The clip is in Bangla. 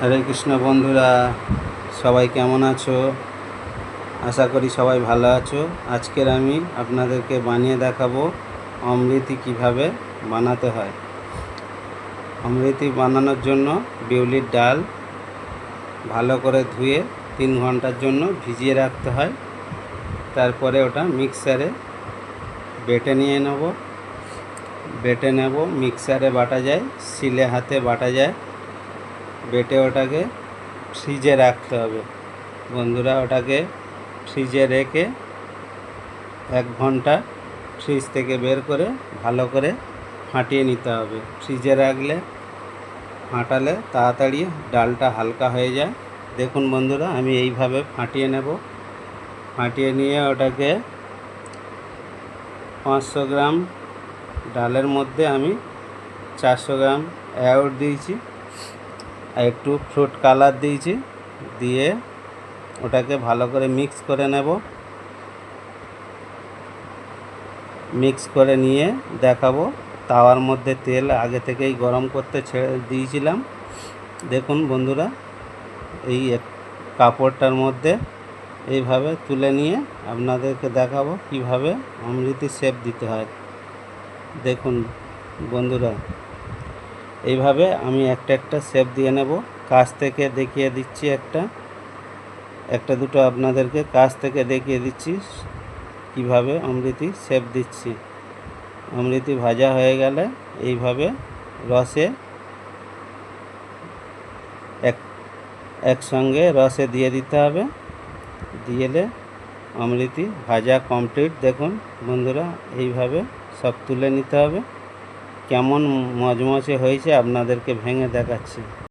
হরে কৃষ্ণ বন্ধুরা, সবাই কেমন আছো? আশা করি সবাই ভালো আছো। আজকের আমি আপনাদেরকে বানিয়ে দেখাবো অমৃতি কিভাবে বানাতে হয়। অমৃতি বানানোর জন্য বিউলির ডাল ভালো করে ধুয়ে 3 ঘন্টার জন্য ভিজিয়ে রাখতে হয়। তারপরে ওটা মিক্সারে বেটে নেব। মিক্সারে বাটা যায়, শিলে হাতে বাটা যায়। বেটে ওটাকে ফ্রিজে রাখতে হবে বন্ধুরা। ওটাকে ফ্রিজে রেখে 1 ঘন্টা ফ্রিজ থেকে বের করে ভালো করে ফাটিয়ে নিতে হবে। ফ্রিজে রাখলে ফাটালে তাড়াতাড়ি ডালটা হালকা হয়ে যায়। দেখুন বন্ধুরা, আমি এইভাবে ফাটিয়ে নেব। ফাটিয়ে নিয়ে ওটাকে 500 গ্রাম ডালের মধ্যে আমি 400 গ্রাম অ্যাওয়ার্ড দিয়েছি আর একটু ফ্রুট কালার দিয়েছি। দিয়ে ওটাকে ভালো করে মিক্স করে নেব। মিক্স করে নিয়ে দেখাবো। তাওয়ার মধ্যে তেল আগে থেকেই গরম করতে ছেড়ে দিয়েছিলাম। দেখুন বন্ধুরা, এই কাপড়টার মধ্যে এইভাবে তুলে নিয়ে আপনাদেরকে দেখাবো কিভাবে অমৃতি শেপ দিতে হয়। দেখুন বন্ধুরা, এইভাবে আমি একটা শেপ দিয়ে নেব। কাছ থেকে দেখিয়ে দিচ্ছি, একটা দুটো আপনাদেরকে কাছ থেকে দেখিয়ে দিচ্ছি কিভাবে অমৃতি শেপ দিচ্ছি। অমৃতি ভাজা হয়ে গেলে এইভাবে রসে একসঙ্গে রসে দিয়ে দিতে হবে। দিলে অমৃতি ভাজা কমপ্লিট। দেখুন বন্ধুরা, এইভাবে সব তুলে নিতে হবে। কেমন মচমচে হয়েছে আপনাদেরকে ভেঙে দেখাচ্ছি।